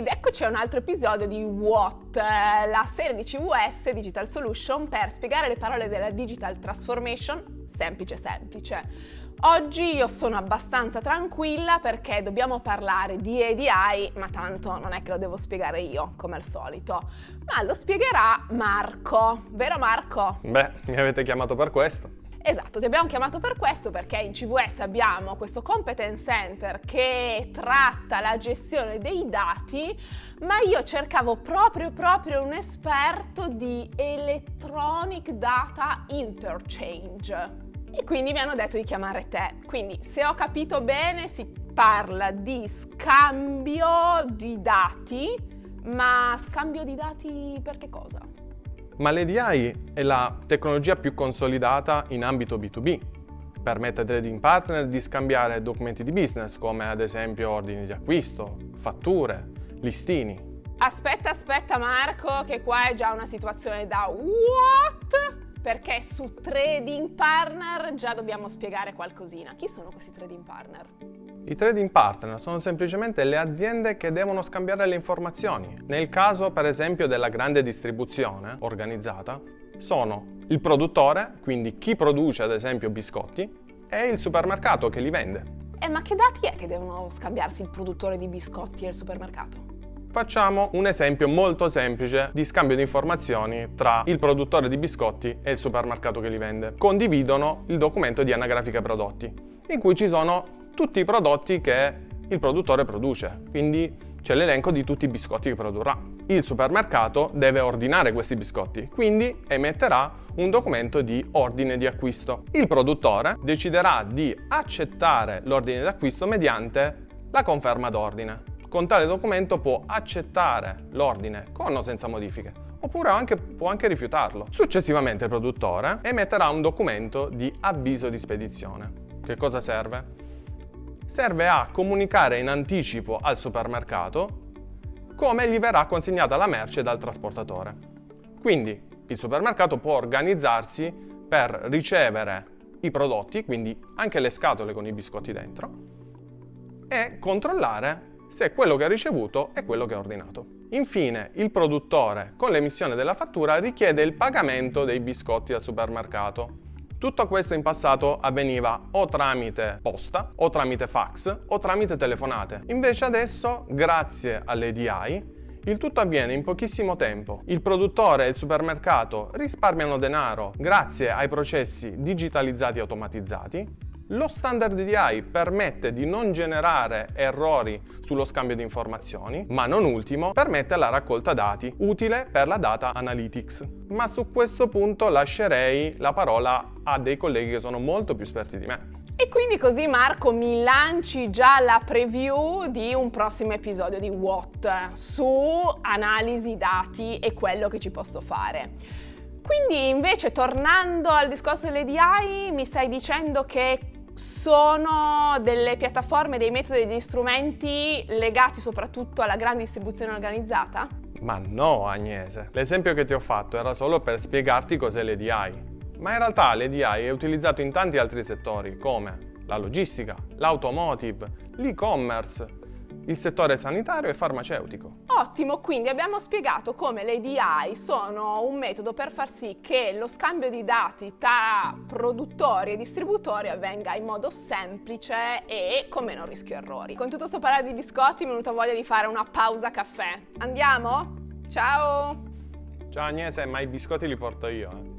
Ed eccoci a un altro episodio di What, la serie di CVS Digital Solution per spiegare le parole della Digital Transformation semplice semplice. Oggi io sono abbastanza tranquilla perché dobbiamo parlare di ADI, ma tanto non è che lo devo spiegare io, come al solito, ma lo spiegherà Marco, vero Marco? Beh, mi avete chiamato per questo. Esatto, ti abbiamo chiamato per questo perché in CVS abbiamo questo competence center che tratta la gestione dei dati, ma io cercavo proprio un esperto di Electronic Data Interchange. E quindi mi hanno detto di chiamare te. Quindi, se ho capito bene, si parla di scambio di dati, ma scambio di dati per che cosa? Ma l'ADI è la tecnologia più consolidata in ambito B2B. Permette ai trading partner di scambiare documenti di business, come ad esempio ordini di acquisto, fatture, listini. Aspetta Marco, che qua è già una situazione da what? Perché su trading partner già dobbiamo spiegare qualcosina. Chi sono questi trading partner? I trading partner sono semplicemente le aziende che devono scambiare le informazioni. Nel caso, per esempio, della grande distribuzione organizzata, sono il produttore, quindi chi produce ad esempio biscotti, e il supermercato che li vende. Ma che dati è che devono scambiarsi il produttore di biscotti e il supermercato? Facciamo un esempio molto semplice di scambio di informazioni tra il produttore di biscotti e il supermercato che li vende. Condividono il documento di anagrafica prodotti, in cui ci sono tutti i prodotti che il produttore produce, quindi c'è l'elenco di tutti i biscotti che produrrà. Il supermercato deve ordinare questi biscotti, quindi emetterà un documento di ordine di acquisto. Il produttore deciderà di accettare l'ordine di acquisto mediante la conferma d'ordine. Con tale documento può accettare l'ordine con o senza modifiche, oppure può anche rifiutarlo. Successivamente il produttore emetterà un documento di avviso di spedizione. Che cosa serve? Serve a comunicare in anticipo al supermercato come gli verrà consegnata la merce dal trasportatore. Quindi il supermercato può organizzarsi per ricevere i prodotti, quindi anche le scatole con i biscotti dentro, e controllare se quello che ha ricevuto è quello che ha ordinato. Infine, il produttore, con l'emissione della fattura, richiede il pagamento dei biscotti al supermercato. Tutto questo in passato avveniva o tramite posta, o tramite fax, o tramite telefonate. Invece adesso, grazie all'ADI, il tutto avviene in pochissimo tempo. Il produttore e il supermercato risparmiano denaro grazie ai processi digitalizzati e automatizzati. Lo standard ADI permette di non generare errori sullo scambio di informazioni, ma non ultimo permette la raccolta dati, utile per la data analytics. Ma su questo punto lascerei la parola a dei colleghi che sono molto più esperti di me. E quindi così Marco mi lanci già la preview di un prossimo episodio di What su analisi dati e quello che ci posso fare. Quindi invece tornando al discorso dell'ADI mi stai dicendo che sono delle piattaforme, dei metodi e degli strumenti legati soprattutto alla grande distribuzione organizzata? Ma no, Agnese, l'esempio che ti ho fatto era solo per spiegarti cos'è l'ADI. Ma in realtà l'ADI è utilizzato in tanti altri settori come la logistica, l'automotive, l'e-commerce, il settore sanitario e farmaceutico. Ottimo, quindi abbiamo spiegato come le ADI sono un metodo per far sì che lo scambio di dati tra produttori e distributori avvenga in modo semplice e con meno rischio errori. Con tutto sto parlare di biscotti mi è venuta voglia di fare una pausa caffè. Andiamo? Ciao! Ciao Agnese, ma i biscotti li porto io.